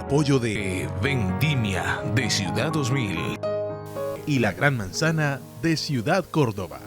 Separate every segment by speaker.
Speaker 1: apoyo de Vendimia de Ciudad 2000 y La Gran Manzana de Ciudad Córdoba.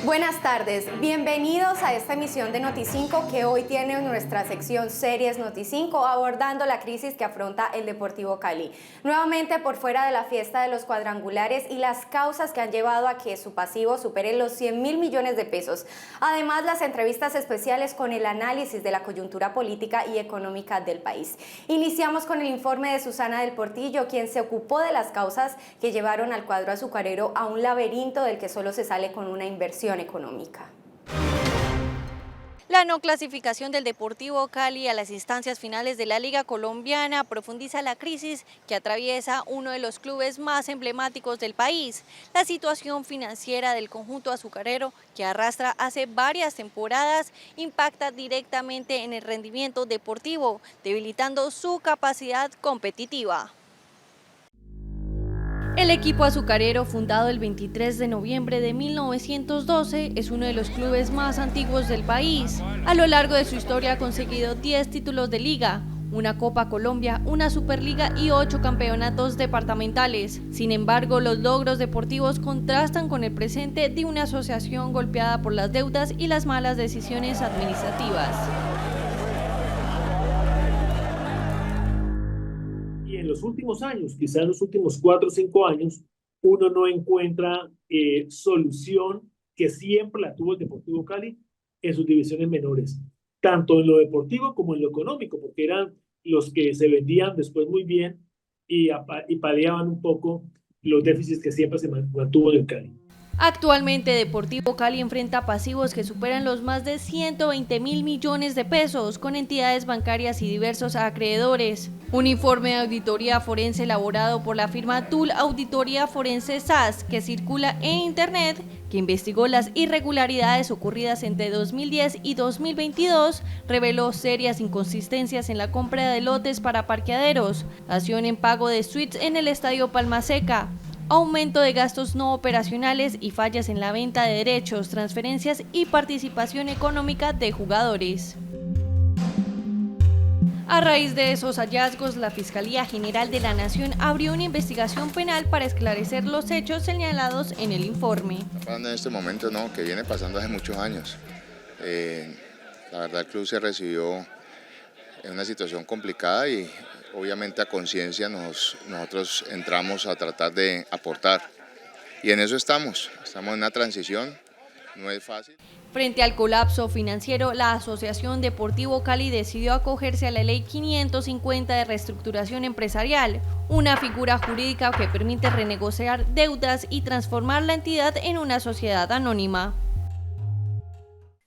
Speaker 2: Buenas tardes, bienvenidos a esta emisión de Noti5 que hoy tiene nuestra sección Series Noti5 abordando la crisis que afronta el Deportivo Cali. Nuevamente por fuera de la fiesta de los cuadrangulares y las causas que han llevado a que su pasivo supere los 100.000 millones de pesos. Además, las entrevistas especiales con el análisis de la coyuntura política y económica del país. Iniciamos con el informe de Susana del Portillo, quien se ocupó de las causas que llevaron al cuadro azucarero a un laberinto del que solo se sale con una inversión económica.
Speaker 3: La no clasificación del Deportivo Cali a las instancias finales de la Liga Colombiana profundiza la crisis que atraviesa uno de los clubes más emblemáticos del país. La situación financiera del conjunto azucarero, que arrastra hace varias temporadas, impacta directamente en el rendimiento deportivo, debilitando su capacidad competitiva. El equipo azucarero, fundado el 23 de noviembre de 1912, es uno de los clubes más antiguos del país. A lo largo de su historia ha conseguido 10 títulos de liga, una Copa Colombia, una Superliga y 8 campeonatos departamentales. Sin embargo, los logros deportivos contrastan con el presente de una asociación golpeada por las deudas y las malas decisiones administrativas.
Speaker 4: En los últimos años, quizás en los últimos 4 o 5 años, uno no encuentra solución que siempre la tuvo el Deportivo Cali en sus divisiones menores, tanto en lo deportivo como en lo económico, porque eran los que se vendían después muy bien y paliaban un poco los déficits que siempre se mantuvo en el Cali.
Speaker 3: Actualmente Deportivo Cali enfrenta pasivos que superan los más de 120.000 millones de pesos con entidades bancarias y diversos acreedores. Un informe de auditoría forense elaborado por la firma TUL Auditoría Forense SAS, que circula en internet, que investigó las irregularidades ocurridas entre 2010 y 2022, reveló serias inconsistencias en la compra de lotes para parqueaderos, dación en pago de suites en el Estadio Palma Seca, aumento de gastos no operacionales y fallas en la venta de derechos, transferencias y participación económica de jugadores. A raíz de esos hallazgos, la Fiscalía General de la Nación abrió una investigación penal para esclarecer los hechos señalados en el informe.
Speaker 5: Hablando en este momento, no, que viene pasando hace muchos años. La verdad, el club se recibió en una situación complicada y obviamente a conciencia nosotros entramos a tratar de aportar. Y en eso estamos en una transición, no es fácil.
Speaker 3: Frente al colapso financiero, la Asociación Deportivo Cali decidió acogerse a la Ley 550 de reestructuración empresarial, una figura jurídica que permite renegociar deudas y transformar la entidad en una sociedad anónima.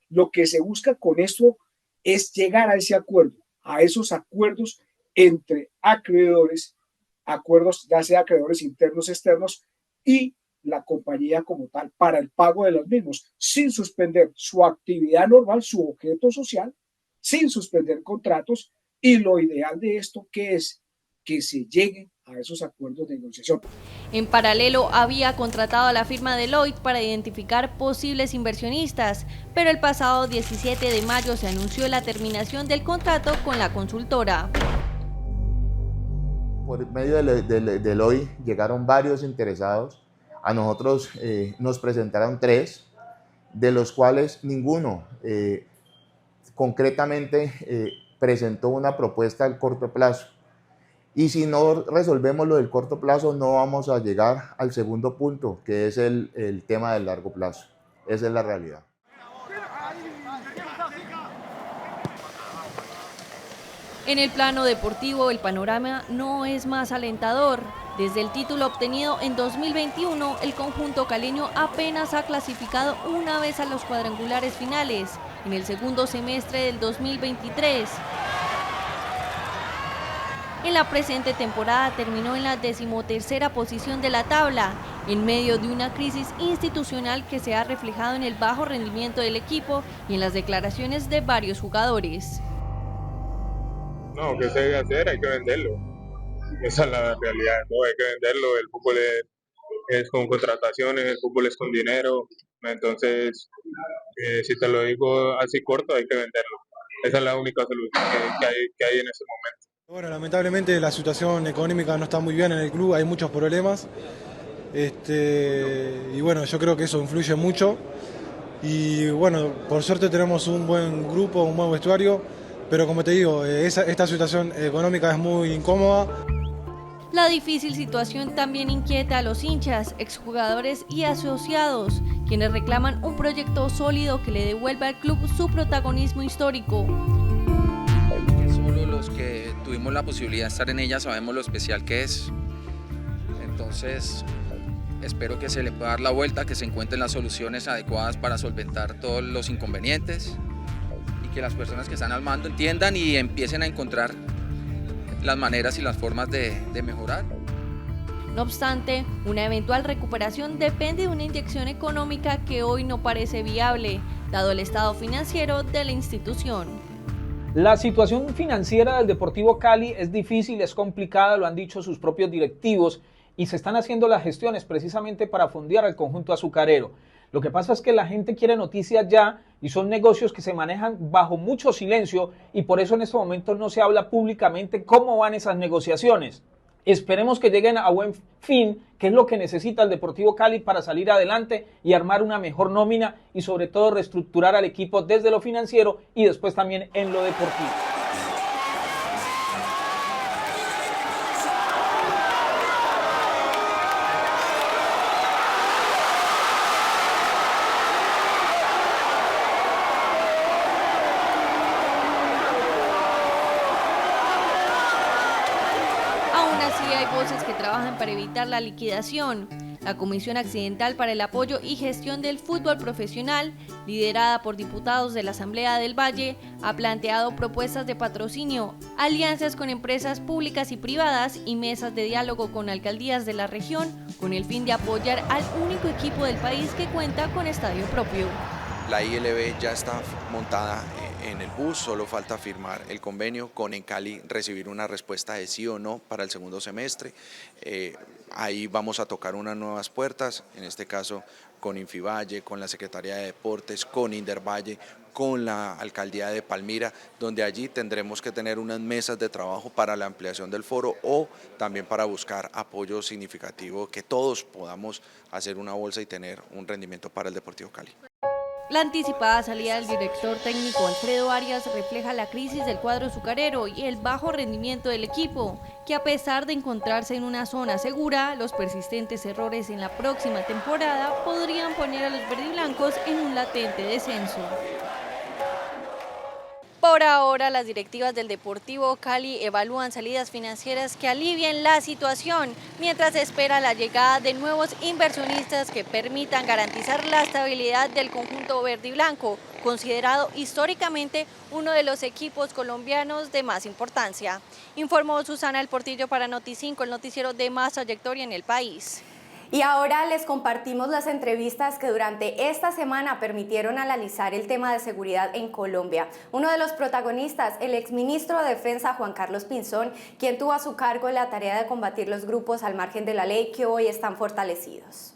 Speaker 6: Lo que se busca con esto es llegar a ese acuerdo, a esos acuerdos entre acreedores, acuerdos ya sea acreedores internos, externos y la compañía como tal para el pago de los mismos, sin suspender su actividad normal, su objeto social, sin suspender contratos, y lo ideal de esto que es que se llegue a esos acuerdos de negociación.
Speaker 3: En paralelo, había contratado a la firma Deloitte para identificar posibles inversionistas, pero el pasado 17 de mayo se anunció la terminación del contrato con la consultora.
Speaker 7: Por medio de Deloitte llegaron varios interesados. A nosotros nos presentaron 3, de los cuales ninguno concretamente presentó una propuesta al corto plazo. Y si no resolvemos lo del corto plazo, no vamos a llegar al segundo punto, que es el tema del largo plazo. Esa es la realidad.
Speaker 3: En el plano deportivo, el panorama no es más alentador. Desde el título obtenido en 2021, el conjunto caleño apenas ha clasificado una vez a los cuadrangulares finales, en el segundo semestre del 2023. En la presente temporada terminó en la 13ª posición de la tabla, en medio de una crisis institucional que se ha reflejado en el bajo rendimiento del equipo y en las declaraciones de varios jugadores.
Speaker 8: No, ¿qué se debe hacer? Hay que venderlo. Esa es la realidad, no hay que venderlo. El fútbol es con contrataciones, el fútbol es con dinero. Entonces, si te lo digo así corto, hay que venderlo. Esa es la única solución que hay en ese momento.
Speaker 9: Bueno, lamentablemente la situación económica no está muy bien en el club, hay muchos problemas. Y bueno, yo creo que eso influye mucho. Y bueno, por suerte tenemos un buen grupo, un buen vestuario, pero como te digo, esta situación económica es muy incómoda.
Speaker 3: La difícil situación también inquieta a los hinchas, exjugadores y asociados, quienes reclaman un proyecto sólido que le devuelva al club su protagonismo histórico.
Speaker 10: Solo los que tuvimos la posibilidad de estar en ella sabemos lo especial que es. Entonces, espero que se le pueda dar la vuelta, que se encuentren las soluciones adecuadas para solventar todos los inconvenientes y que las personas que están al mando entiendan y empiecen a encontrar las maneras y las formas de mejorar.
Speaker 3: No obstante, una eventual recuperación depende de una inyección económica que hoy no parece viable, dado el estado financiero de la institución.
Speaker 11: La situación financiera del Deportivo Cali es difícil, es complicada, lo han dicho sus propios directivos, y se están haciendo las gestiones precisamente para fondear al conjunto azucarero. Lo que pasa es que la gente quiere noticias ya y son negocios que se manejan bajo mucho silencio y por eso en este momento no se habla públicamente cómo van esas negociaciones. Esperemos que lleguen a buen fin, que es lo que necesita el Deportivo Cali para salir adelante y armar una mejor nómina y sobre todo reestructurar al equipo desde lo financiero y después también en lo deportivo.
Speaker 3: Voces que trabajan para evitar la liquidación. La Comisión Accidental para el Apoyo y Gestión del Fútbol Profesional, liderada por diputados de la Asamblea del Valle, ha planteado propuestas de patrocinio, alianzas con empresas públicas y privadas y mesas de diálogo con alcaldías de la región, con el fin de apoyar al único equipo del país que cuenta con estadio propio.
Speaker 12: La ILB ya está montada en el bus, solo falta firmar el convenio con Encali, recibir una respuesta de sí o no para el segundo semestre. Ahí vamos a tocar unas nuevas puertas, en este caso con Infivalle, con la Secretaría de Deportes, con Indervalle, con la Alcaldía de Palmira, donde allí tendremos que tener unas mesas de trabajo para la ampliación del foro o también para buscar apoyo significativo, que todos podamos hacer una bolsa y tener un rendimiento para el Deportivo Cali.
Speaker 3: La anticipada salida del director técnico Alfredo Arias refleja la crisis del cuadro azucarero y el bajo rendimiento del equipo, que a pesar de encontrarse en una zona segura, los persistentes errores en la próxima temporada podrían poner a los verdiblancos en un latente descenso. Por ahora, las directivas del Deportivo Cali evalúan salidas financieras que alivien la situación, mientras se espera la llegada de nuevos inversionistas que permitan garantizar la estabilidad del conjunto verde y blanco, considerado históricamente uno de los equipos colombianos de más importancia. Informó Susana El Portillo para Noti5, el noticiero de más trayectoria en el país.
Speaker 2: Y ahora les compartimos las entrevistas que durante esta semana permitieron analizar el tema de seguridad en Colombia. Uno de los protagonistas, el exministro de Defensa Juan Carlos Pinzón, quien tuvo a su cargo la tarea de combatir los grupos al margen de la ley que hoy están fortalecidos.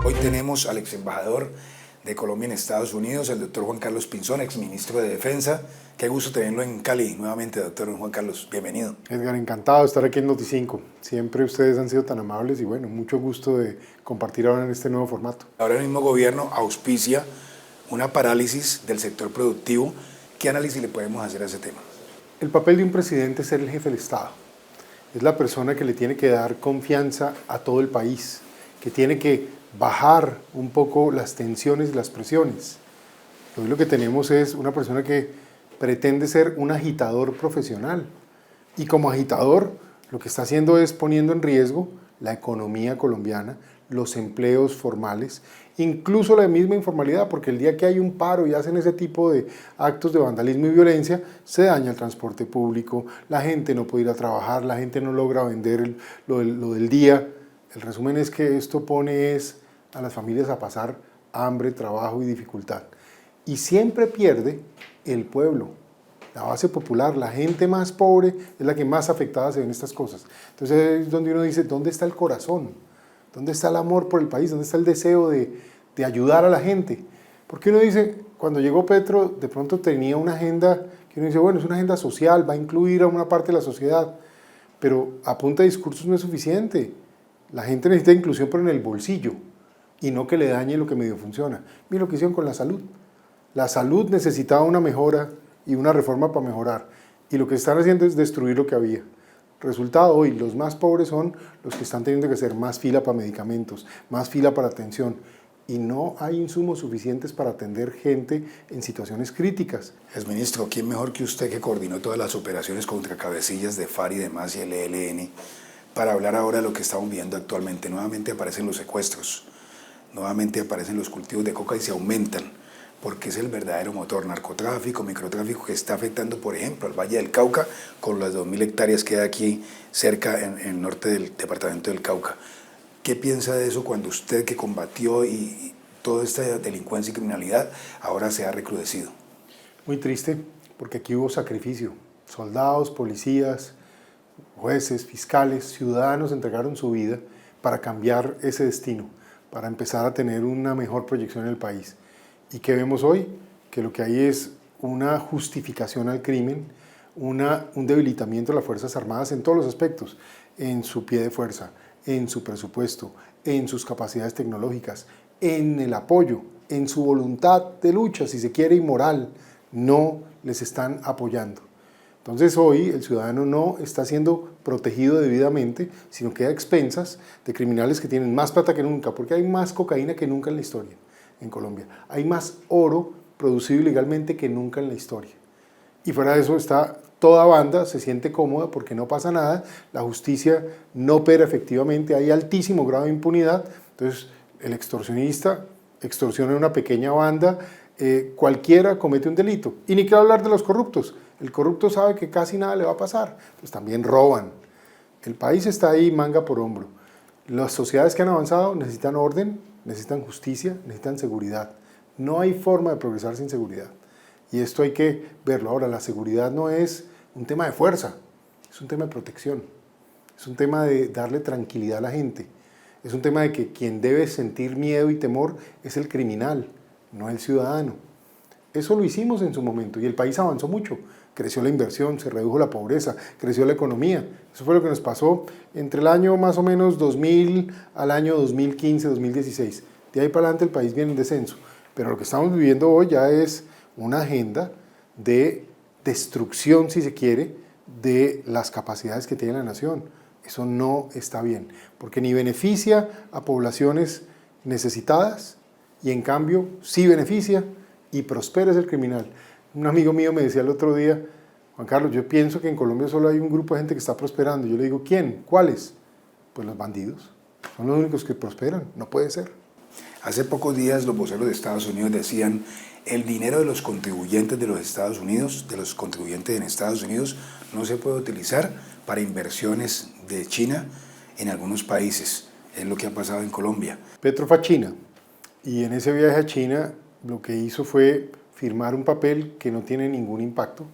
Speaker 13: Hoy tenemos al ex embajador de Colombia en Estados Unidos, el doctor Juan Carlos Pinzón, exministro de Defensa. Qué gusto tenerlo en Cali nuevamente, doctor Juan Carlos, bienvenido.
Speaker 9: Edgar, encantado de estar aquí en Noti5. Siempre ustedes han sido tan amables y bueno, mucho gusto de compartir ahora en este nuevo formato.
Speaker 13: Ahora el mismo gobierno auspicia una parálisis del sector productivo. ¿Qué análisis le podemos hacer a ese tema?
Speaker 9: El papel de un presidente es ser el jefe del Estado. Es la persona que le tiene que dar confianza a todo el país, que tiene que bajar un poco las tensiones y las presiones. Hoy lo que tenemos es una persona que pretende ser un agitador profesional y como agitador lo que está haciendo es poniendo en riesgo la economía colombiana, los empleos formales, incluso la misma informalidad, porque el día que hay un paro y hacen ese tipo de actos de vandalismo y violencia, se daña el transporte público, la gente no puede ir a trabajar, la gente no logra vender lo del día. El resumen es que esto pone a las familias a pasar hambre, trabajo y dificultad. Y siempre pierde el pueblo, la base popular, la gente más pobre es la que más afectada se ven estas cosas. Entonces es donde uno dice, ¿dónde está el corazón? ¿Dónde está el amor por el país? ¿Dónde está el deseo de ayudar a la gente? Porque uno dice, cuando llegó Petro, de pronto tenía una agenda que uno dice, bueno, es una agenda social, va a incluir a una parte de la sociedad, pero a punta de discursos no es suficiente. La gente necesita inclusión, pero en el bolsillo, y no que le dañe lo que medio funciona. Mira lo que hicieron con la salud. La salud necesitaba una mejora y una reforma para mejorar, y lo que están haciendo es destruir lo que había. Resultado, hoy los más pobres son los que están teniendo que hacer más fila para medicamentos, más fila para atención, y no hay insumos suficientes para atender gente en situaciones críticas.
Speaker 13: Exministro, ¿quién mejor que usted, que coordinó todas las operaciones contra cabecillas de FARC y demás y el ELN, para hablar ahora de lo que estamos viendo actualmente? Nuevamente aparecen los secuestros, nuevamente aparecen los cultivos de coca y se aumentan, porque es el verdadero motor, narcotráfico, microtráfico, que está afectando, por ejemplo, al Valle del Cauca, con las 2.000 hectáreas que hay aquí cerca en el norte del departamento del Cauca. ¿Qué piensa de eso cuando usted, que combatió y toda esta delincuencia y criminalidad, ahora se ha recrudecido?
Speaker 9: Muy triste, porque aquí hubo sacrificio. Soldados, policías, jueces, fiscales, ciudadanos entregaron su vida para cambiar ese destino, para empezar a tener una mejor proyección en el país. ¿Y qué vemos hoy? Que lo que hay es una justificación al crimen, un debilitamiento de las Fuerzas Armadas en todos los aspectos, en su pie de fuerza, en su presupuesto, en sus capacidades tecnológicas, en el apoyo, en su voluntad de lucha, si se quiere, y moral. No les están apoyando. Entonces hoy el ciudadano no está siendo protegido debidamente, sino queda a expensas de criminales que tienen más plata que nunca, porque hay más cocaína que nunca en la historia en Colombia. Hay más oro producido ilegalmente que nunca en la historia. Y fuera de eso está toda banda, se siente cómoda porque no pasa nada, la justicia no opera efectivamente, hay altísimo grado de impunidad, entonces el extorsionista extorsiona a una pequeña banda, cualquiera comete un delito. Y ni quiero hablar de los corruptos, el corrupto sabe que casi nada le va a pasar, pues también roban. El país está ahí manga por hombro. Las sociedades que han avanzado necesitan orden, necesitan justicia, necesitan seguridad. No hay forma de progresar sin seguridad. Y esto hay que verlo. Ahora, la seguridad no es un tema de fuerza, es un tema de protección, es un tema de darle tranquilidad a la gente, es un tema de que quien debe sentir miedo y temor es el criminal, no el ciudadano. Eso lo hicimos en su momento y el país avanzó mucho. Creció la inversión, se redujo la pobreza, creció la economía. Eso fue lo que nos pasó entre el año más o menos 2000 al año 2015, 2016. De ahí para adelante el país viene en descenso. Pero lo que estamos viviendo hoy ya es una agenda de destrucción, si se quiere, de las capacidades que tiene la nación. Eso no está bien, porque ni beneficia a poblaciones necesitadas y en cambio sí beneficia y prospera es el criminal. Un amigo mío me decía el otro día, Juan Carlos, yo pienso que en Colombia solo hay un grupo de gente que está prosperando. Yo le digo, ¿quién? ¿Cuáles? Pues los bandidos. Son los únicos que prosperan, no puede ser.
Speaker 13: Hace pocos días los voceros de Estados Unidos decían, el dinero de los contribuyentes de los Estados Unidos, de los contribuyentes en Estados Unidos, no se puede utilizar para inversiones de China en algunos países. Es lo que ha pasado en Colombia.
Speaker 9: Petro fue a China y en ese viaje a China lo que hizo fue firmar un papel que no tiene ningún impacto,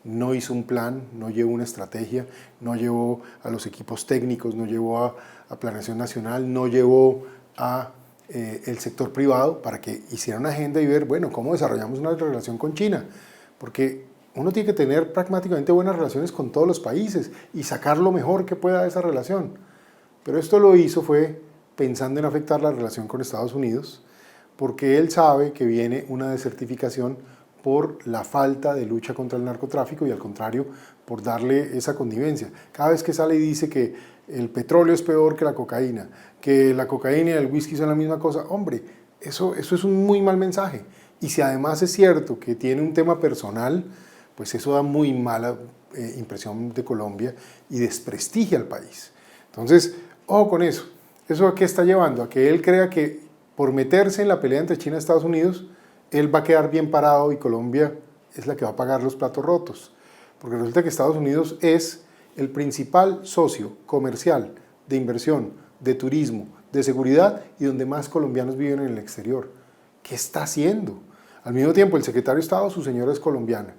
Speaker 9: no hizo un plan, no llevó una estrategia, no llevó a los equipos técnicos, no llevó a Planeación Nacional, no llevó a el sector privado para que hiciera una agenda y ver, bueno, cómo desarrollamos una relación con China, porque uno tiene que tener pragmáticamente buenas relaciones con todos los países y sacar lo mejor que pueda de esa relación. Pero esto lo hizo fue pensando en afectar la relación con Estados Unidos, porque él sabe que viene una desertificación por la falta de lucha contra el narcotráfico y al contrario, por darle esa connivencia. Cada vez que sale y dice que el petróleo es peor que la cocaína y el whisky son la misma cosa, hombre, eso es un muy mal mensaje. Y si además es cierto que tiene un tema personal, pues eso da muy mala impresión de Colombia y desprestigia al país. Entonces, ojo con eso. ¿Eso a qué está llevando? A que él crea que por meterse en la pelea entre China y Estados Unidos, él va a quedar bien parado y Colombia es la que va a pagar los platos rotos. Porque resulta que Estados Unidos es el principal socio comercial de inversión, de turismo, de seguridad y donde más colombianos viven en el exterior. ¿Qué está haciendo? Al mismo tiempo, el secretario de Estado, su señora es colombiana.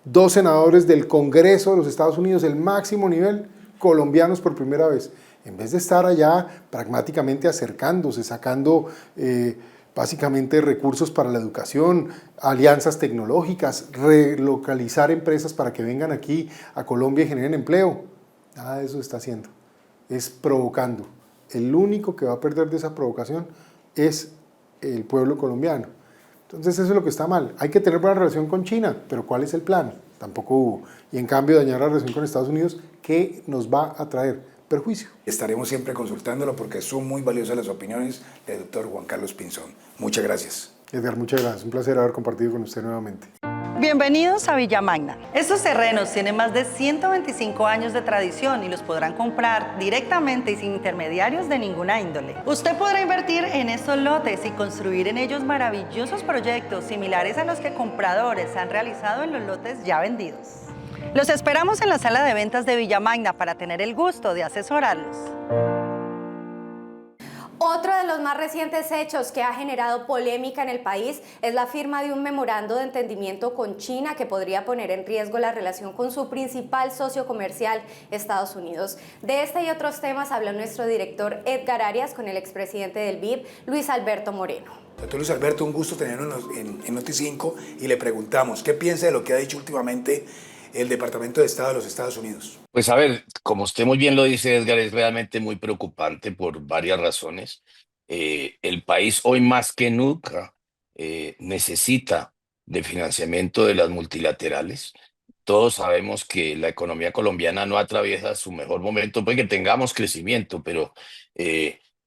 Speaker 9: 2 senadores del Congreso de los Estados Unidos, el máximo nivel, colombianos por primera vez. En vez de estar allá pragmáticamente acercándose, sacando básicamente recursos para la educación, alianzas tecnológicas, relocalizar empresas para que vengan aquí a Colombia y generen empleo. Nada de eso está haciendo, es provocando. El único que va a perder de esa provocación es el pueblo colombiano. Entonces eso es lo que está mal. Hay que tener buena relación con China, pero ¿cuál es el plan? Tampoco hubo. Y en cambio dañar la relación con Estados Unidos, ¿qué nos va a traer? Perjuicio.
Speaker 13: Estaremos siempre consultándolo porque son muy valiosas las opiniones del doctor Juan Carlos Pinzón. Muchas gracias.
Speaker 9: Edgar, muchas gracias. Un placer haber compartido con usted nuevamente.
Speaker 14: Bienvenidos a Villa Magna. Estos terrenos tienen más de 125 años de tradición y los podrán comprar directamente y sin intermediarios de ninguna índole. Usted podrá invertir en estos lotes y construir en ellos maravillosos proyectos similares a los que compradores han realizado en los lotes ya vendidos. Los esperamos en la sala de ventas de Villa Magna para tener el gusto de asesorarlos.
Speaker 2: Otro de los más recientes hechos que ha generado polémica en el país es la firma de un memorando de entendimiento con China que podría poner en riesgo la relación con su principal socio comercial, Estados Unidos. De este y otros temas habló nuestro director Edgar Arias con el expresidente del BID, Luis Alberto Moreno.
Speaker 13: Doctor Luis Alberto, un gusto tenerlo en Noti5 y le preguntamos, ¿qué piensa de lo que ha dicho últimamente el Departamento de Estado de los Estados Unidos?
Speaker 15: Pues a ver, como usted muy bien lo dice, Edgar, es realmente muy preocupante por varias razones. El país hoy más que nunca necesita de financiamiento de las multilaterales. Todos sabemos que la economía colombiana no atraviesa su mejor momento, puede que tengamos crecimiento, pero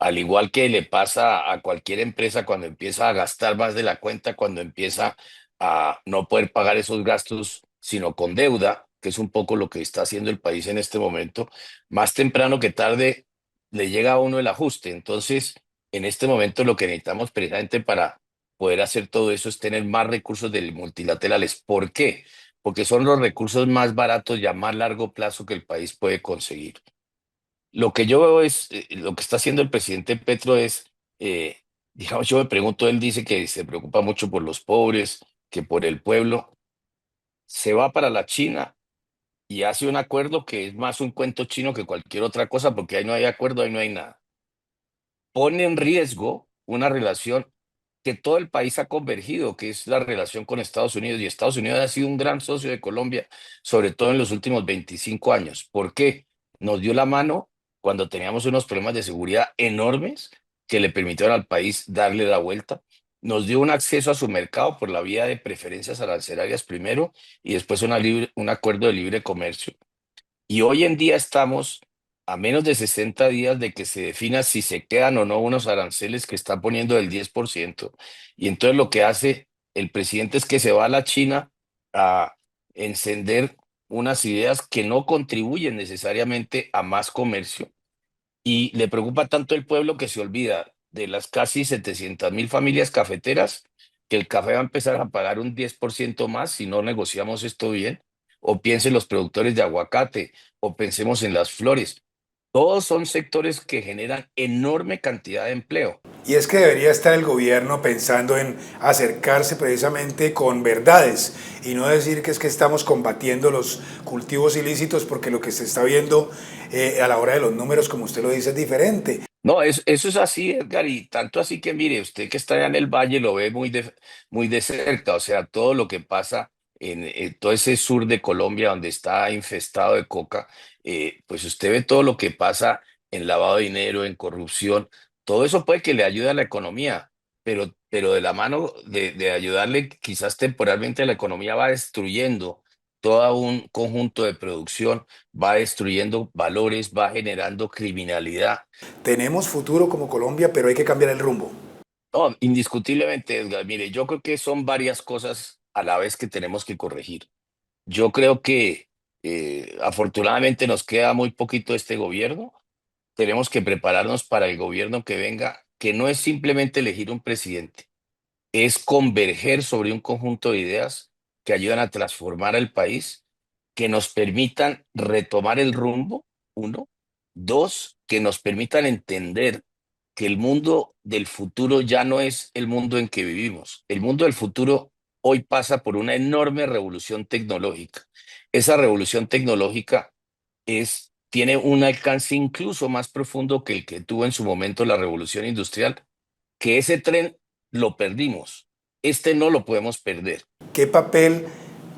Speaker 15: al igual que le pasa a cualquier empresa cuando empieza a gastar más de la cuenta, cuando empieza a no poder pagar esos gastos, sino con deuda, que es un poco lo que está haciendo el país en este momento, más temprano que tarde le llega a uno el ajuste. Entonces, en este momento lo que necesitamos precisamente para poder hacer todo eso es tener más recursos de multilaterales. ¿Por qué? Porque son los recursos más baratos y a más largo plazo que el país puede conseguir. Lo que yo veo es, lo que está haciendo el presidente Petro es, digamos, yo me pregunto, él dice que se preocupa mucho por los pobres, que por el pueblo, se va para la China y hace un acuerdo que es más un cuento chino que cualquier otra cosa, porque ahí no hay acuerdo, ahí no hay nada. Pone en riesgo una relación que todo el país ha convergido, que es la relación con Estados Unidos, y Estados Unidos ha sido un gran socio de Colombia, sobre todo en los últimos 25 años. ¿Por qué? Nos dio la mano cuando teníamos unos problemas de seguridad enormes que le permitieron al país darle la vuelta. Nos dio un acceso a su mercado por la vía de preferencias arancelarias primero y después un acuerdo de libre comercio. Y hoy en día estamos a menos de 60 días de que se defina si se quedan o no unos aranceles que está poniendo del 10%. Y entonces lo que hace el presidente es que se va a la China a encender unas ideas que no contribuyen necesariamente a más comercio. Y le preocupa tanto el pueblo que se olvida de las casi 700.000 familias cafeteras, que el café va a empezar a pagar un 10% más si no negociamos esto bien. O piensen los productores de aguacate, o pensemos en las flores. Todos son sectores que generan enorme cantidad de empleo.
Speaker 13: Y es que debería estar el gobierno pensando en acercarse precisamente con verdades y no decir que es que estamos combatiendo los cultivos ilícitos, porque lo que se está viendo a la hora de los números, como usted lo dice, es diferente.
Speaker 15: No, eso es así, Edgar, y tanto así que mire, usted que está allá en el valle lo ve muy de cerca, o sea, todo lo que pasa en todo ese sur de Colombia donde está infestado de coca, pues usted ve todo lo que pasa en lavado de dinero, en corrupción, todo eso puede que le ayude a la economía, pero de la mano de ayudarle quizás temporalmente a la economía va destruyendo todo un conjunto de producción, va destruyendo valores, va generando criminalidad.
Speaker 13: Tenemos futuro como Colombia, pero hay que cambiar el rumbo.
Speaker 15: No, indiscutiblemente, Edgar. Mire, yo creo que son varias cosas a la vez que tenemos que corregir. Yo creo que afortunadamente nos queda muy poquito este gobierno. Tenemos que prepararnos para el gobierno que venga, que no es simplemente elegir un presidente, es converger sobre un conjunto de ideas que ayudan a transformar el país, que nos permitan retomar el rumbo, uno. Dos, que nos permitan entender que el mundo del futuro ya no es el mundo en que vivimos. El mundo del futuro hoy pasa por una enorme revolución tecnológica. Esa revolución tecnológica tiene un alcance incluso más profundo que el que tuvo en su momento la revolución industrial, que ese tren lo perdimos. Este no lo podemos perder.
Speaker 13: ¿Qué papel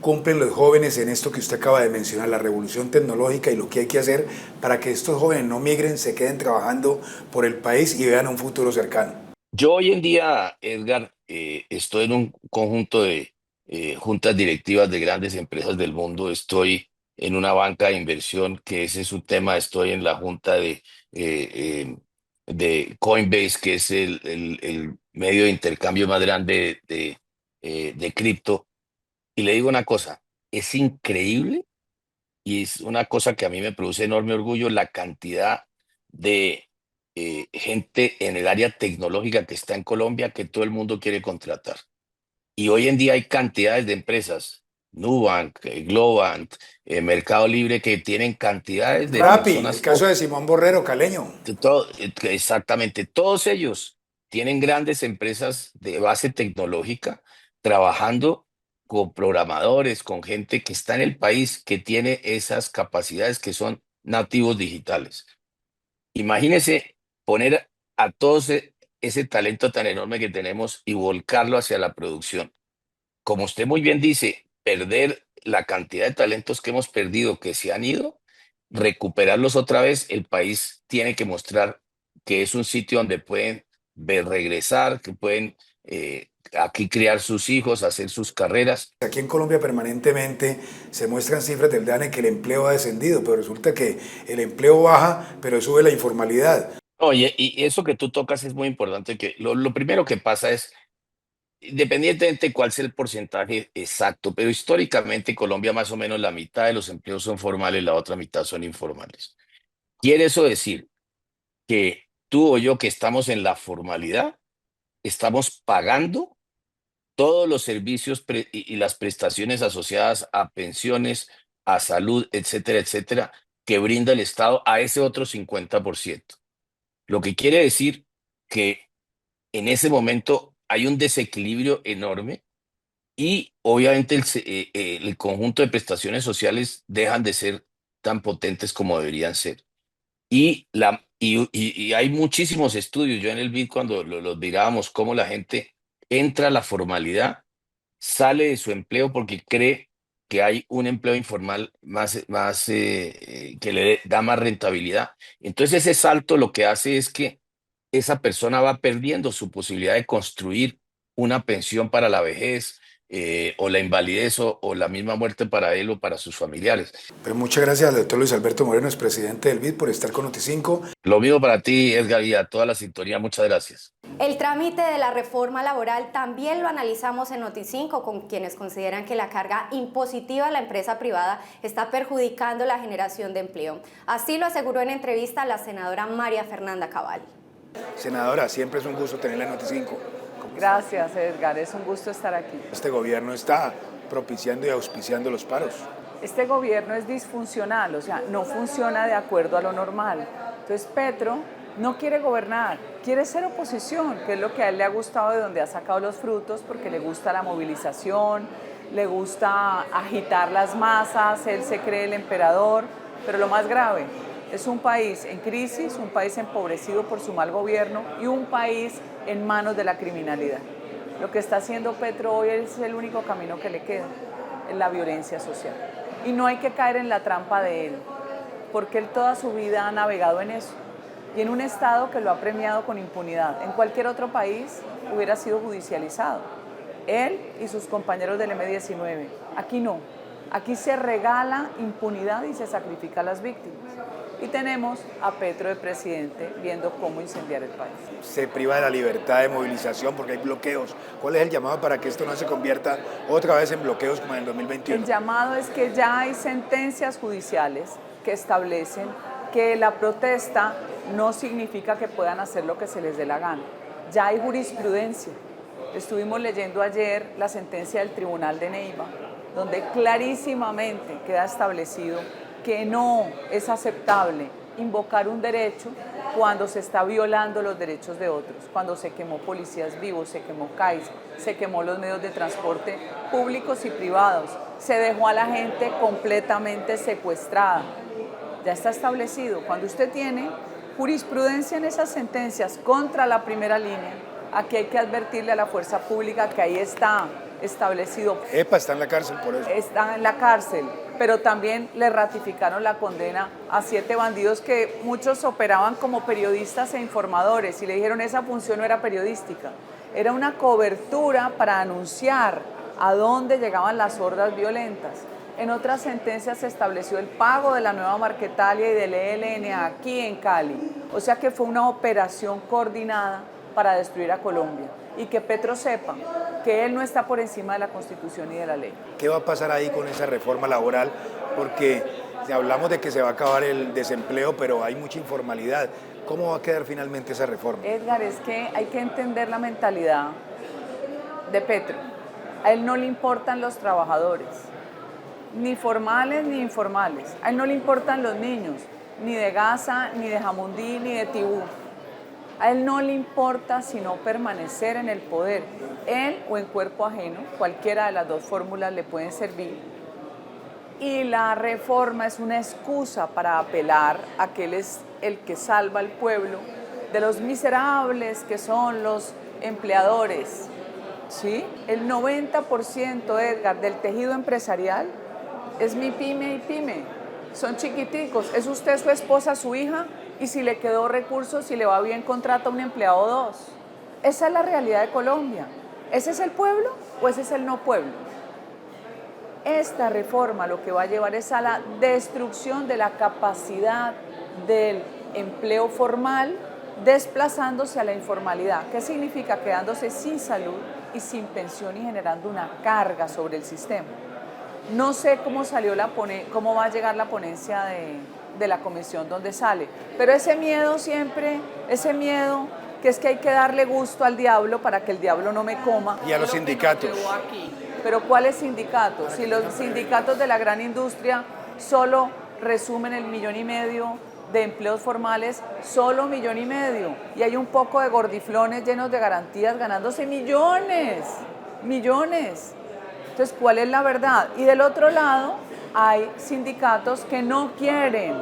Speaker 13: cumplen los jóvenes en esto que usted acaba de mencionar, la revolución tecnológica y lo que hay que hacer para que estos jóvenes no migren, se queden trabajando por el país y vean un futuro cercano?
Speaker 15: Yo hoy en día, Edgar, estoy en un conjunto de juntas directivas de grandes empresas del mundo. Estoy en una banca de inversión, que ese es su tema. Estoy en la junta de Coinbase, que es el medio de intercambio más grande de cripto. Y le digo una cosa, es increíble y es una cosa que a mí me produce enorme orgullo la cantidad de gente en el área tecnológica que está en Colombia que todo el mundo quiere contratar. Y hoy en día hay cantidades de empresas, Nubank, Globant, Mercado Libre, que tienen cantidades de
Speaker 13: Rappi,
Speaker 15: personas.
Speaker 13: el caso de Simón Borrero, caleño.
Speaker 15: Exactamente, todos ellos tienen grandes empresas de base tecnológica trabajando con programadores, con gente que está en el país, que tiene esas capacidades que son nativos digitales. Imagínese poner a todos ese talento tan enorme que tenemos y volcarlo hacia la producción. Como usted muy bien dice, perder la cantidad de talentos que hemos perdido, que se han ido, recuperarlos otra vez, el país tiene que mostrar que es un sitio donde pueden regresar, que pueden aquí criar sus hijos, hacer sus carreras.
Speaker 13: Aquí en Colombia permanentemente se muestran cifras del DANE que el empleo ha descendido, pero resulta que el empleo baja, pero sube la informalidad.
Speaker 15: Oye, y eso que tú tocas es muy importante, que lo primero que pasa es, independientemente de cuál sea el porcentaje exacto, pero históricamente en Colombia más o menos la mitad de los empleos son formales, la otra mitad son informales. ¿Quiere eso decir que tú o yo que estamos en la formalidad estamos pagando todos los servicios y las prestaciones asociadas a pensiones, a salud, etcétera, etcétera, que brinda el Estado a ese otro 50%? Lo que quiere decir que en ese momento hay un desequilibrio enorme y obviamente el conjunto de prestaciones sociales dejan de ser tan potentes como deberían ser. Y hay muchísimos estudios. Yo en el BID, cuando los mirábamos, cómo la gente entra a la formalidad, sale de su empleo porque cree que hay un empleo informal que le da más rentabilidad. Entonces ese salto lo que hace es que esa persona va perdiendo su posibilidad de construir una pensión para la vejez, o la invalidez o la misma muerte para él o para sus familiares.
Speaker 13: Pero muchas gracias al doctor Luis Alberto Moreno, expresidente del BID, por estar con Noti5.
Speaker 15: Lo mismo para ti, Edgar, y a toda la sintonía. Muchas gracias.
Speaker 2: El trámite de la reforma laboral también lo analizamos en Noti5 con quienes consideran que la carga impositiva a la empresa privada está perjudicando la generación de empleo. Así lo aseguró en entrevista la senadora María Fernanda Cabal.
Speaker 13: Senadora, siempre es un gusto tenerla en Noti5.
Speaker 16: Gracias, Edgar, es un gusto estar aquí.
Speaker 13: Este gobierno está propiciando y auspiciando los paros.
Speaker 16: Este gobierno es disfuncional, o sea, no funciona de acuerdo a lo normal. Entonces Petro no quiere gobernar, quiere ser oposición, que es lo que a él le ha gustado, de donde ha sacado los frutos, porque le gusta la movilización, le gusta agitar las masas, él se cree el emperador, pero lo más grave, es un país en crisis, un país empobrecido por su mal gobierno y un país en manos de la criminalidad. Lo que está haciendo Petro hoy es el único camino que le queda, es la violencia social. Y no hay que caer en la trampa de él, porque él toda su vida ha navegado en eso. Y en un Estado que lo ha premiado con impunidad. En cualquier otro país hubiera sido judicializado. Él y sus compañeros del M-19. Aquí no. Aquí se regala impunidad y se sacrifica a las víctimas. Y tenemos a Petro de presidente viendo cómo incendiar el país.
Speaker 13: Se priva de la libertad de movilización porque hay bloqueos. ¿Cuál es el llamado para que esto no se convierta otra vez en bloqueos como en el 2021?
Speaker 16: El llamado es que ya hay sentencias judiciales que establecen que la protesta no significa que puedan hacer lo que se les dé la gana. Ya hay jurisprudencia. Estuvimos leyendo ayer la sentencia del Tribunal de Neiva, donde clarísimamente queda establecido que no es aceptable invocar un derecho cuando se está violando los derechos de otros, cuando se quemó policías vivos, se quemó CAIS, se quemó los medios de transporte públicos y privados, se dejó a la gente completamente secuestrada. Ya está establecido. Cuando usted tiene jurisprudencia en esas sentencias contra la primera línea, Aquí hay que advertirle a la fuerza pública que ahí está establecido.
Speaker 13: EPA está en la cárcel por eso.
Speaker 16: Está en la cárcel, pero también le ratificaron la condena a 7 bandidos que muchos operaban como periodistas e informadores y le dijeron esa función no era periodística, era una cobertura para anunciar a dónde llegaban las hordas violentas. En otras sentencias se estableció el pago de la Nueva Marquetalia y del ELN aquí en Cali. O sea que fue una operación coordinada para destruir a Colombia. Y que Petro sepa que él no está por encima de la Constitución y de la ley.
Speaker 13: ¿Qué va a pasar ahí con esa reforma laboral? Porque hablamos de que se va a acabar el desempleo, pero hay mucha informalidad. ¿Cómo va a quedar finalmente esa reforma?
Speaker 16: Edgar, es que hay que entender la mentalidad de Petro. A él no le importan los trabajadores, ni formales ni informales. A él no le importan los niños, ni de Gaza, ni de Jamundí, ni de Tibú. A él no le importa sino permanecer en el poder. Él o en cuerpo ajeno, cualquiera de las dos fórmulas le pueden servir. Y la reforma es una excusa para apelar a que él es el que salva al pueblo de los miserables que son los empleadores. ¿Sí? El 90%, Edgar, del tejido empresarial es mi pyme y pyme. Son chiquiticos. Es usted, su esposa, su hija, y si le quedó recursos, si le va bien, contrata a un empleado o dos. Esa es la realidad de Colombia. ¿Ese es el pueblo o ese es el no pueblo? Esta reforma lo que va a llevar es a la destrucción de la capacidad del empleo formal, desplazándose a la informalidad. ¿Qué significa? Quedándose sin salud y sin pensión y generando una carga sobre el sistema. No sé cómo cómo va a llegar la ponencia de la comisión donde sale, pero ese miedo siempre, ese miedo que es que hay que darle gusto al diablo para que el diablo no me coma.
Speaker 13: Y a los sindicatos.
Speaker 16: Pero ¿cuáles sindicatos? Si los sindicatos de la gran industria solo resumen el 1,5 millones de empleos formales, solo 1,5 millones, y hay un poco de gordiflones llenos de garantías ganándose millones. Entonces, ¿cuál es la verdad? Y del otro lado, hay sindicatos que no quieren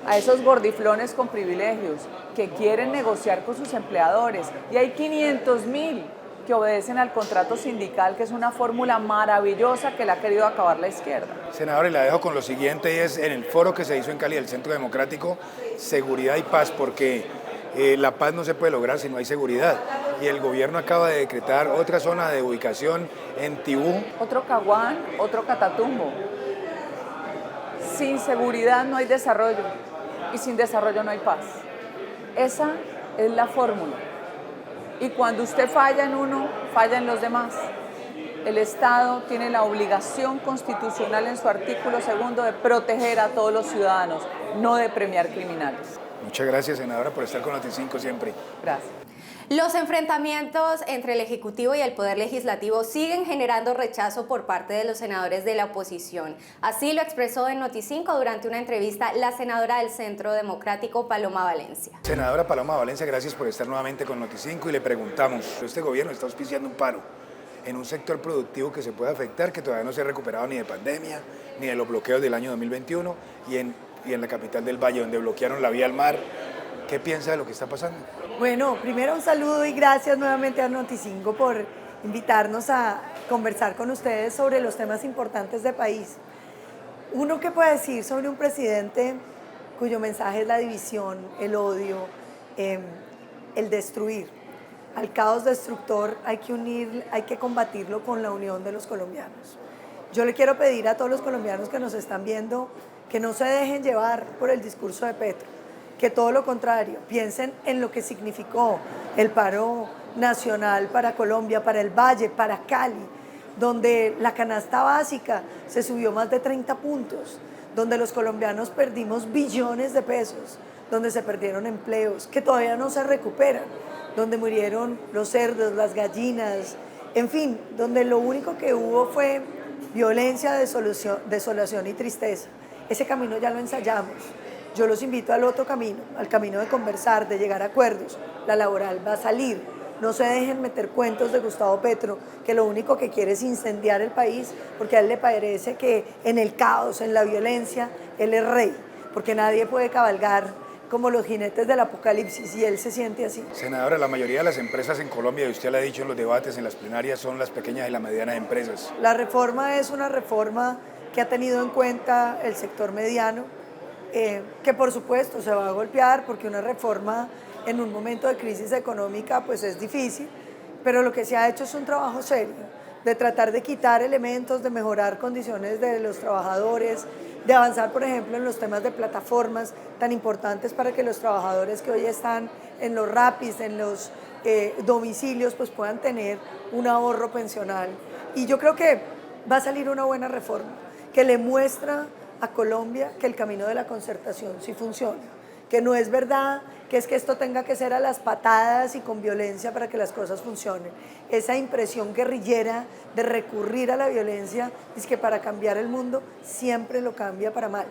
Speaker 16: a esos gordiflones con privilegios, que quieren negociar con sus empleadores. Y hay 500,000 que obedecen al contrato sindical, que es una fórmula maravillosa que le ha querido acabar la izquierda.
Speaker 13: Senadora, y la dejo con lo siguiente, y es en el foro que se hizo en Cali del Centro Democrático, seguridad y paz, porque la paz no se puede lograr si no hay seguridad. Y el gobierno acaba de decretar otra zona de ubicación en Tibú.
Speaker 16: Otro Caguán, otro Catatumbo. Sin seguridad no hay desarrollo y sin desarrollo no hay paz. Esa es la fórmula. Y cuando usted falla en uno, falla en los demás. El Estado tiene la obligación constitucional en su artículo 2 de proteger a todos los ciudadanos, no de premiar criminales.
Speaker 13: Muchas gracias, senadora, por estar con Noti5 siempre.
Speaker 16: Gracias.
Speaker 2: Los enfrentamientos entre el Ejecutivo y el Poder Legislativo siguen generando rechazo por parte de los senadores de la oposición. Así lo expresó en Noti5 durante una entrevista la senadora del Centro Democrático, Paloma Valencia.
Speaker 13: Senadora Paloma Valencia, gracias por estar nuevamente con Noti5 y le preguntamos, este gobierno está auspiciando un paro en un sector productivo que se puede afectar, que todavía no se ha recuperado ni de pandemia, ni de los bloqueos del año 2021 y en la capital del Valle, donde bloquearon la vía al mar. ¿Qué piensa de lo que está pasando?
Speaker 17: Bueno, primero un saludo y gracias nuevamente a Noti5 por invitarnos a conversar con ustedes sobre los temas importantes del país. Uno que puede decir sobre un presidente cuyo mensaje es la división, el odio, el destruir. Al caos destructor hay que combatirlo con la unión de los colombianos. Yo le quiero pedir a todos los colombianos que nos están viendo que no se dejen llevar por el discurso de Petro, que todo lo contrario, piensen en lo que significó el paro nacional para Colombia, para el Valle, para Cali, donde la canasta básica se subió más de 30 puntos, donde los colombianos perdimos billones de pesos, donde se perdieron empleos que todavía no se recuperan, donde murieron los cerdos, las gallinas, en fin, donde lo único que hubo fue violencia, desolación y tristeza. Ese camino ya lo ensayamos. Yo los invito al otro camino, al camino de conversar, de llegar a acuerdos. La laboral va a salir. No se dejen meter cuentos de Gustavo Petro, que lo único que quiere es incendiar el país, porque a él le parece que en el caos, en la violencia, él es rey, porque nadie puede cabalgar como los jinetes del apocalipsis, y él se siente así.
Speaker 13: Senadora, la mayoría de las empresas en Colombia, y usted lo ha dicho en los debates, en las plenarias, son las pequeñas y las medianas empresas.
Speaker 17: La reforma es una reforma que ha tenido en cuenta el sector mediano, que por supuesto se va a golpear porque una reforma en un momento de crisis económica pues es difícil, pero lo que se ha hecho es un trabajo serio, de tratar de quitar elementos, de mejorar condiciones de los trabajadores, de avanzar, por ejemplo, en los temas de plataformas tan importantes para que los trabajadores que hoy están en los Rapis, en los domicilios, pues puedan tener un ahorro pensional. Y yo creo que va a salir una buena reforma que le muestra a Colombia que el camino de la concertación sí funciona, que no es verdad que es que esto tenga que ser a las patadas y con violencia para que las cosas funcionen. Esa impresión guerrillera de recurrir a la violencia es que para cambiar el mundo siempre lo cambia para mal.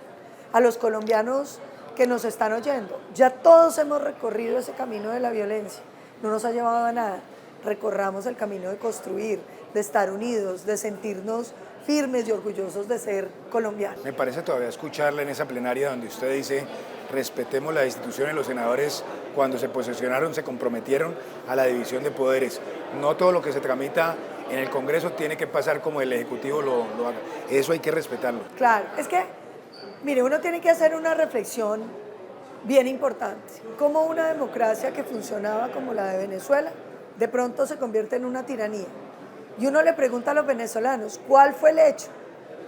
Speaker 17: A los colombianos que nos están oyendo, ya todos hemos recorrido ese camino de la violencia, no nos ha llevado a nada. Recorramos el camino de construir, de estar unidos, de sentirnos firmes y orgullosos de ser colombianos.
Speaker 13: Me parece todavía escucharle en esa plenaria donde usted dice: respetemos las instituciones, los senadores cuando se posesionaron se comprometieron a la división de poderes. No todo lo que se tramita en el Congreso tiene que pasar como el Ejecutivo lo haga. Eso hay que respetarlo.
Speaker 17: Claro, es que, mire, uno tiene que hacer una reflexión bien importante. Cómo una democracia que funcionaba como la de Venezuela, de pronto se convierte en una tiranía. Y uno le pregunta a los venezolanos, ¿cuál fue el hecho?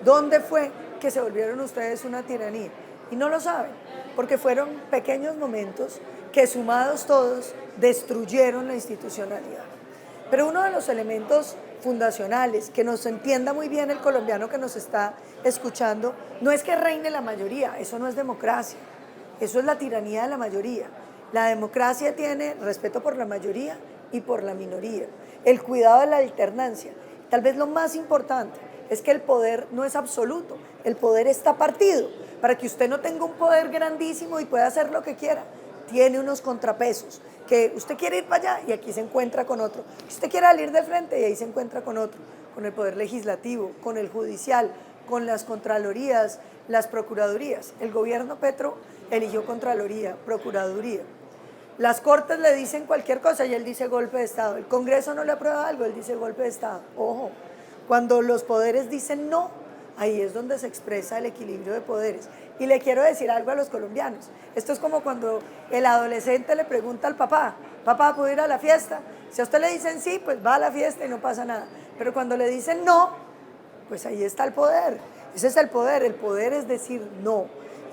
Speaker 17: ¿Dónde fue que se volvieron ustedes una tiranía? Y no lo saben, porque fueron pequeños momentos que sumados todos destruyeron la institucionalidad. Pero uno de los elementos fundacionales, que nos entienda muy bien el colombiano que nos está escuchando, no es que reine la mayoría, eso no es democracia, eso es la tiranía de la mayoría. La democracia tiene respeto por la mayoría y por la minoría, el cuidado de la alternancia. Tal vez lo más importante es que el poder no es absoluto, el poder está partido, para que usted no tenga un poder grandísimo y pueda hacer lo que quiera. Tiene unos contrapesos, que usted quiere ir para allá y aquí se encuentra con otro. Usted quiere salir de frente y ahí se encuentra con otro, con el poder legislativo, con el judicial, con las contralorías, las procuradurías. El gobierno Petro eligió Contraloría, Procuraduría. Las Cortes le dicen cualquier cosa y él dice golpe de Estado. El Congreso no le aprueba algo, él dice golpe de Estado. Ojo, cuando los poderes dicen no, ahí es donde se expresa el equilibrio de poderes. Y le quiero decir algo a los colombianos. Esto es como cuando el adolescente le pregunta al papá, papá, ¿puedo ir a la fiesta? Si a usted le dicen sí, pues va a la fiesta y no pasa nada. Pero cuando le dicen no, pues ahí está el poder. Ese es el poder es decir no.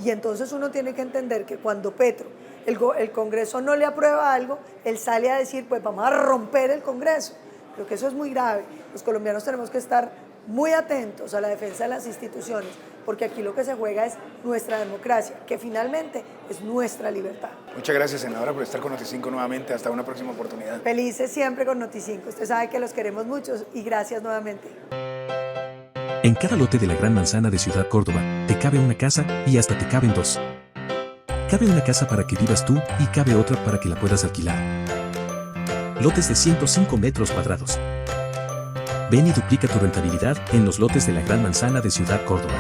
Speaker 17: Y entonces uno tiene que entender que cuando Petro, el Congreso no le aprueba algo, él sale a decir, pues vamos a romper el Congreso. Creo que eso es muy grave. Los colombianos tenemos que estar muy atentos a la defensa de las instituciones, porque aquí lo que se juega es nuestra democracia, que finalmente es nuestra libertad.
Speaker 13: Muchas gracias, senadora, por estar con Noti5 nuevamente. Hasta una próxima oportunidad.
Speaker 17: Felices siempre con Noti5. Usted sabe que los queremos mucho y gracias nuevamente.
Speaker 18: En cada lote de la Gran Manzana de Ciudad Córdoba, te cabe una casa y hasta te caben dos. Cabe una casa para que vivas tú y cabe otra para que la puedas alquilar. Lotes de 105 metros cuadrados. Ven y duplica tu rentabilidad en los lotes de la Gran Manzana de Ciudad Córdoba.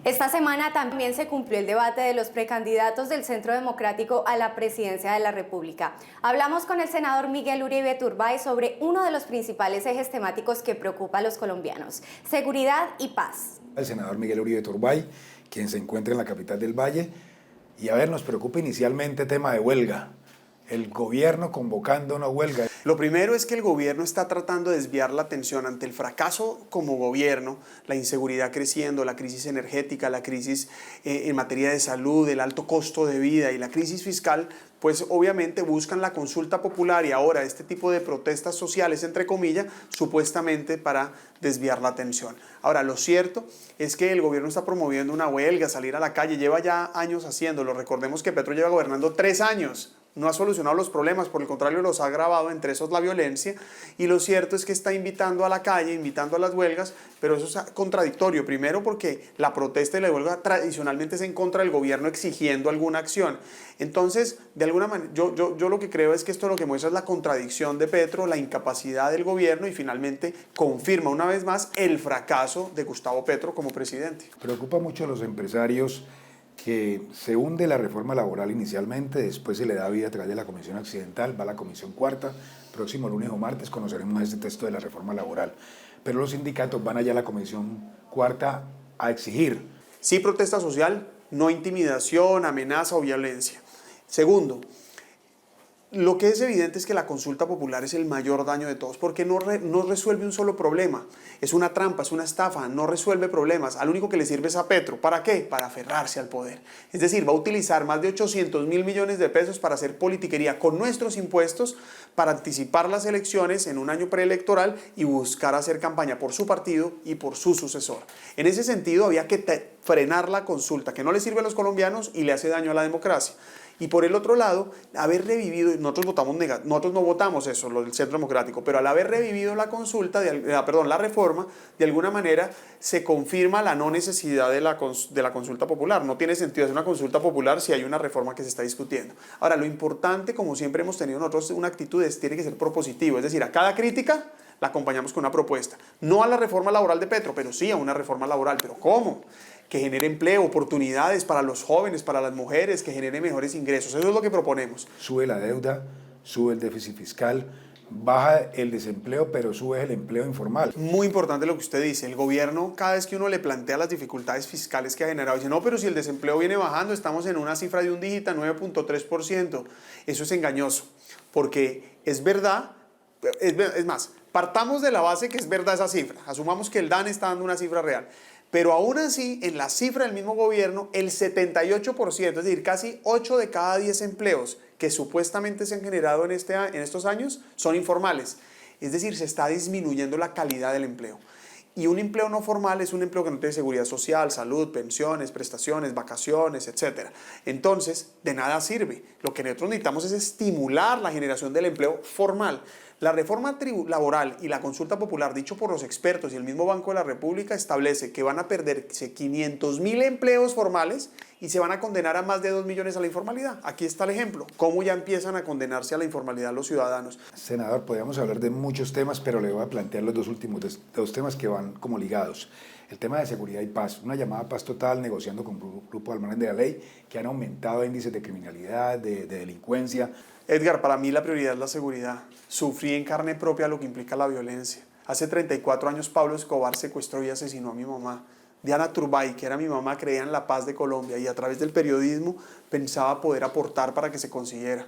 Speaker 2: Esta semana también se cumplió el debate de los precandidatos del Centro Democrático a la presidencia de la República. Hablamos con el senador Miguel Uribe Turbay sobre uno de los principales ejes temáticos que preocupa a los colombianos: seguridad y paz.
Speaker 13: El senador Miguel Uribe Turbay, quien se encuentra en la capital del Valle. Y a ver, nos preocupa inicialmente tema de huelga. El gobierno convocando una huelga.
Speaker 19: Lo primero es que el gobierno está tratando de desviar la atención ante el fracaso como gobierno, la inseguridad creciendo, la crisis energética, la crisis en materia de salud, el alto costo de vida y la crisis fiscal, pues obviamente buscan la consulta popular y ahora este tipo de protestas sociales, entre comillas, supuestamente para desviar la atención. Ahora, lo cierto es que el gobierno está promoviendo una huelga, salir a la calle, lleva ya años haciéndolo. Recordemos que Petro lleva gobernando 3 años. No ha solucionado los problemas, por el contrario los ha agravado, entre esos la violencia, y lo cierto es que está invitando a la calle, invitando a las huelgas, pero eso es contradictorio. Primero porque la protesta y la huelga tradicionalmente es en contra del gobierno exigiendo alguna acción. Entonces, de alguna manera, yo lo que creo es que esto lo que muestra es la contradicción de Petro, la incapacidad del gobierno y finalmente confirma una vez más el fracaso de Gustavo Petro como presidente.
Speaker 13: Preocupa mucho a los empresarios que se hunde la reforma laboral inicialmente, después se le da vida a través de la Comisión Accidental, va a la Comisión Cuarta, próximo lunes o martes conoceremos este texto de la reforma laboral, pero los sindicatos van allá a la Comisión Cuarta a exigir.
Speaker 19: Sí, protesta social, no intimidación, amenaza o violencia. Segundo, lo que es evidente es que la consulta popular es el mayor daño de todos, porque no resuelve un solo problema. Es una trampa, es una estafa, no resuelve problemas. Al único que le sirve es a Petro. ¿Para qué? Para aferrarse al poder. Es decir, va a utilizar más de 800.000 millones de pesos para hacer politiquería con nuestros impuestos, para anticipar las elecciones en un año preelectoral y buscar hacer campaña por su partido y por su sucesor. En ese sentido, había que frenar la consulta, que no le sirve a los colombianos y le hace daño a la democracia. Y por el otro lado, haber revivido, nosotros no votamos eso, lo del Centro Democrático, pero al haber revivido la consulta, la reforma, de alguna manera se confirma la no necesidad de la consulta popular. No tiene sentido hacer una consulta popular si hay una reforma que se está discutiendo. Ahora, lo importante, como siempre hemos tenido nosotros, una actitud tiene que ser propositivo, es decir, a cada crítica la acompañamos con una propuesta. No a la reforma laboral de Petro, pero sí a una reforma laboral. ¿Pero cómo? Que genere empleo, oportunidades para los jóvenes, para las mujeres, que genere mejores ingresos. Eso es lo que proponemos.
Speaker 13: Sube la deuda, sube el déficit fiscal, baja el desempleo, pero sube el empleo informal.
Speaker 19: Muy importante lo que usted dice. El gobierno, cada vez que uno le plantea las dificultades fiscales que ha generado, dice, no, pero si el desempleo viene bajando, estamos en una cifra de un dígito, 9.3%. Eso es engañoso, porque es verdad, es más, partamos de la base que es verdad esa cifra. Asumamos que el DANE está dando una cifra real. Pero aún así, en la cifra del mismo gobierno, el 78%, es decir, casi 8 de cada 10 empleos que supuestamente se han generado en estos años son informales. Es decir, se está disminuyendo la calidad del empleo. Y un empleo no formal es un empleo que no tiene seguridad social, salud, pensiones, prestaciones, vacaciones, etc. Entonces, de nada sirve. Lo que nosotros necesitamos es estimular la generación del empleo formal. La reforma laboral y la consulta popular, dicho por los expertos y el mismo Banco de la República, establece que van a perderse 500.000 empleos formales y se van a condenar a más de 2 millones a la informalidad. Aquí está el ejemplo, cómo ya empiezan a condenarse a la informalidad los ciudadanos.
Speaker 13: Senador, podríamos hablar de muchos temas, pero le voy a plantear los dos temas que van como ligados. El tema de seguridad y paz, una llamada a paz total negociando con el Grupo al Margen de la Ley, que han aumentado índices de criminalidad, de delincuencia.
Speaker 19: Edgar, para mí la prioridad es la seguridad. Sufrí en carne propia lo que implica la violencia. Hace 34 años Pablo Escobar secuestró y asesinó a mi mamá. Diana Turbay, que era mi mamá, creía en la paz de Colombia y a través del periodismo pensaba poder aportar para que se consiguiera.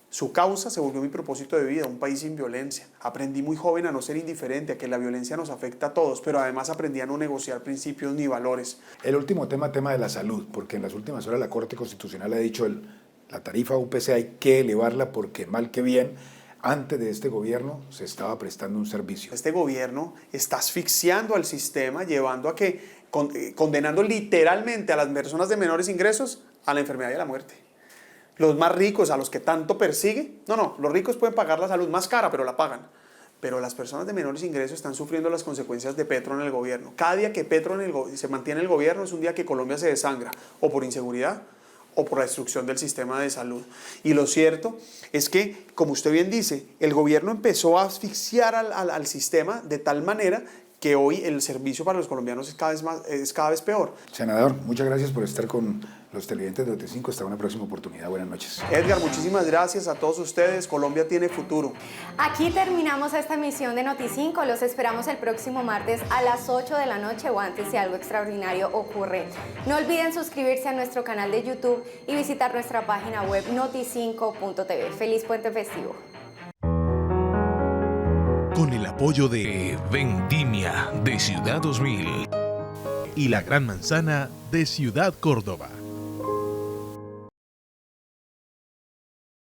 Speaker 19: Su causa se volvió mi propósito de vida, un país sin violencia. Aprendí muy joven a no ser indiferente, a que la violencia nos afecta a todos, pero además aprendí a no negociar principios ni valores.
Speaker 13: El último tema de la salud, porque en las últimas horas la Corte Constitucional ha dicho la tarifa UPC hay que elevarla porque mal que bien, antes de este gobierno se estaba prestando un servicio.
Speaker 19: Este gobierno está asfixiando al sistema, llevando a que, condenando literalmente a las personas de menores ingresos a la enfermedad y a la muerte. Los más ricos, a los que tanto persigue, los ricos pueden pagar la salud más cara, pero la pagan. Pero las personas de menores ingresos están sufriendo las consecuencias de Petro en el gobierno. Cada día que Petro se mantiene en el gobierno es un día que Colombia se desangra, o por inseguridad, o por la destrucción del sistema de salud. Y lo cierto es que, como usted bien dice, el gobierno empezó a asfixiar al sistema de tal manera que hoy el servicio para los colombianos es cada vez peor.
Speaker 13: Senador, muchas gracias por estar con los televidentes de Noti5. Hasta una próxima oportunidad. Buenas noches.
Speaker 19: Edgar, muchísimas gracias a todos ustedes. Colombia tiene futuro.
Speaker 2: Aquí terminamos esta emisión de Noti5. Los esperamos el próximo martes a las 8 de la noche o antes si algo extraordinario ocurre. No olviden suscribirse a nuestro canal de YouTube y visitar nuestra página web noti5.tv. Feliz puente festivo.
Speaker 1: Con el apoyo de Vendimia de Ciudad 2000 y La Gran Manzana de Ciudad Córdoba.